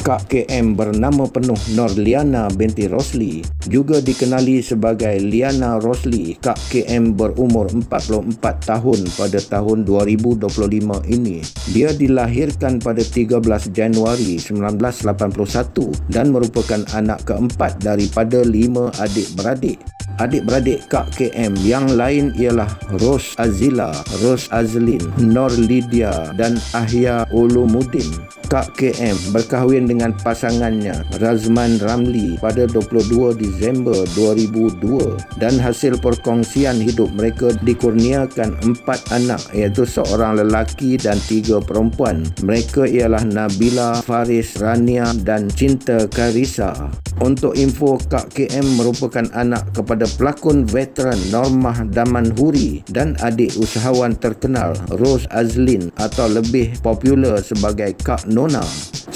Kak KM bernama penuh Norliana binti Rosli, juga dikenali sebagai Liana Rosli. Kak KM berumur 44 tahun pada tahun 2025 ini. Dia dilahirkan pada 13 Januari 1981 dan merupakan anak keempat daripada 5 adik-beradik. Adik-beradik Kak KM yang lain ialah Ros Azila, Ros Azlin, Nor Lydia dan Ahya Ulumuddin. Kak KM berkahwin dengan pasangannya Razman Ramli pada 22 Disember 2002 dan hasil perkongsian hidup mereka dikurniakan 4 anak, iaitu seorang lelaki dan 3 perempuan. Mereka ialah Nabila, Faris, Rania dan Cinta Karisa. Untuk info, Kak KM merupakan anak kepada pelakon veteran Normah Damanhuri dan adik usahawan terkenal Ros Azlin atau lebih popular sebagai Kak Nona.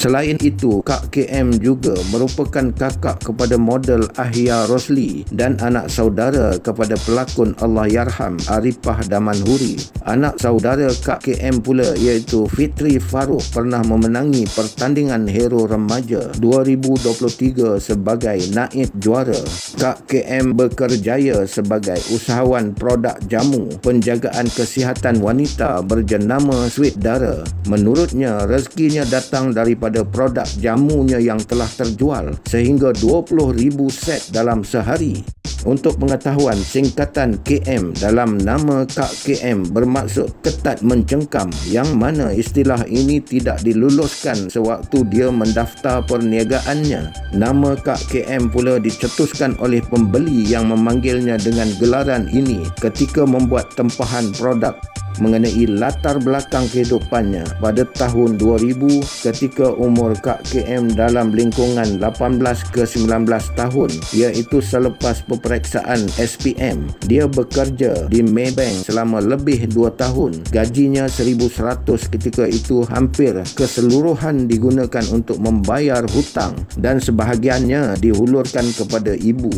Selain itu, Kak KM juga merupakan kakak kepada model Ahya Rosli dan anak saudara kepada pelakon Allahyarham Arifah Damanhuri. Anak saudara Kak KM pula iaitu Fitri Farooq pernah memenangi pertandingan hero remaja 2023 sebagai naib juara. Kak KM berkerjaya sebagai usahawan produk jamu penjagaan kesihatan wanita berjenama Sweet Dara. Menurutnya, rezekinya datang daripada produk jamunya yang telah terjual sehingga 20,000 set dalam sehari. Untuk pengetahuan, singkatan KM dalam nama Kak KM bermaksud ketat mencengkam, yang mana istilah ini tidak diluluskan sewaktu dia mendaftar perniagaannya. Nama Kak KM pula dicetuskan oleh pembeli yang memanggilnya dengan gelaran ini ketika membuat tempahan produk mengenai latar belakang kehidupannya pada tahun 2000 ketika umur Kak KM dalam lingkungan 18 ke 19 tahun, iaitu selepas peperiksaan SPM. Dia bekerja di Maybank selama lebih 2 tahun. Gajinya 1,100 ketika itu hampir keseluruhan digunakan untuk membayar hutang dan sebahagiannya dihulurkan kepada ibu.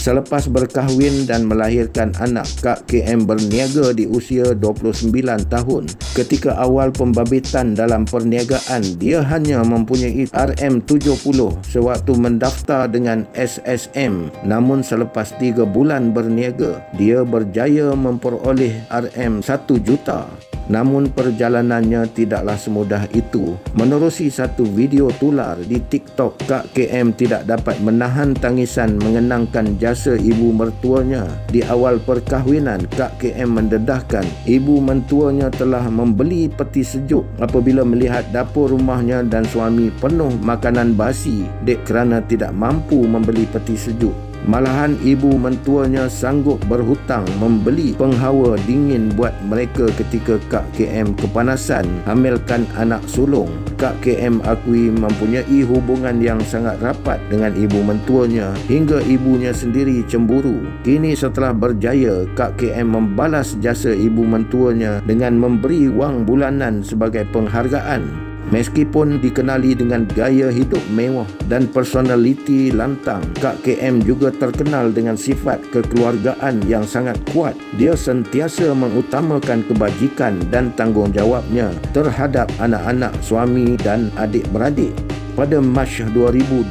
Selepas berkahwin dan melahirkan anak, Kak KM berniaga di usia 29 tahun. Ketika awal pembabitan dalam perniagaan, dia hanya mempunyai RM70 sewaktu mendaftar dengan SSM. Namun selepas 3 bulan berniaga, dia berjaya memperoleh RM1 juta. Namun perjalanannya tidaklah semudah itu. Menerusi satu video tular di TikTok, Kak KM tidak dapat menahan tangisan mengenangkan jasa ibu mertuanya. Di awal perkahwinan, Kak KM mendedahkan ibu mentuanya telah membeli peti sejuk apabila melihat dapur rumahnya dan suami penuh makanan basi kerana tidak mampu membeli peti sejuk. Malahan ibu mentuanya sanggup berhutang membeli penghawa dingin buat mereka ketika Kak KM kepanasan hamilkan anak sulung. Kak KM akui mempunyai hubungan yang sangat rapat dengan ibu mentuanya hingga ibunya sendiri cemburu. Kini setelah berjaya, Kak KM membalas jasa ibu mentuanya dengan memberi wang bulanan sebagai penghargaan. Meskipun dikenali dengan gaya hidup mewah dan personaliti lantang, Kak KM juga terkenal dengan sifat kekeluargaan yang sangat kuat. Dia sentiasa mengutamakan kebajikan dan tanggungjawabnya terhadap anak-anak, suami dan adik-beradik. Pada Mac 2025,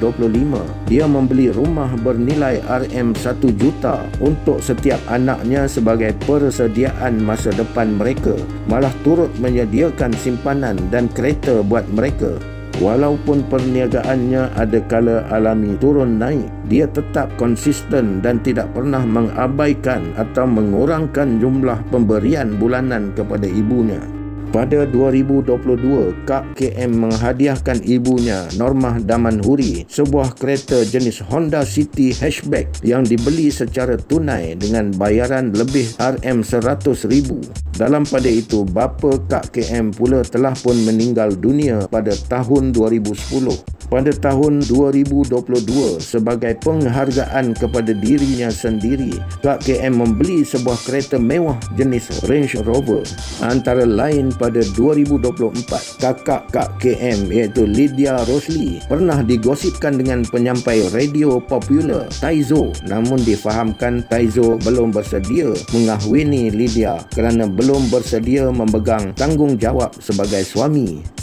dia membeli rumah bernilai RM1 juta untuk setiap anaknya sebagai persediaan masa depan mereka. Malah turut menyediakan simpanan dan kereta buat mereka. Walaupun perniagaannya ada kala alami turun naik, dia tetap konsisten dan tidak pernah mengabaikan atau mengurangkan jumlah pemberian bulanan kepada ibunya. Pada 2022, Kak KM menghadiahkan ibunya, Normah Damanhuri, sebuah kereta jenis Honda City hatchback yang dibeli secara tunai dengan bayaran lebih RM100,000. Dalam pada itu, bapa Kak KM pula telah pun meninggal dunia pada tahun 2010. Pada tahun 2022, sebagai penghargaan kepada dirinya sendiri, Kak KM membeli sebuah kereta mewah jenis Range Rover. Antara lain, pada 2024, kakak Kak KM iaitu Lydia Rosli pernah digosipkan dengan penyampai radio popular Taizo. Namun difahamkan Taizo belum bersedia mengahwini Lydia kerana belum bersedia memegang tanggungjawab sebagai suami.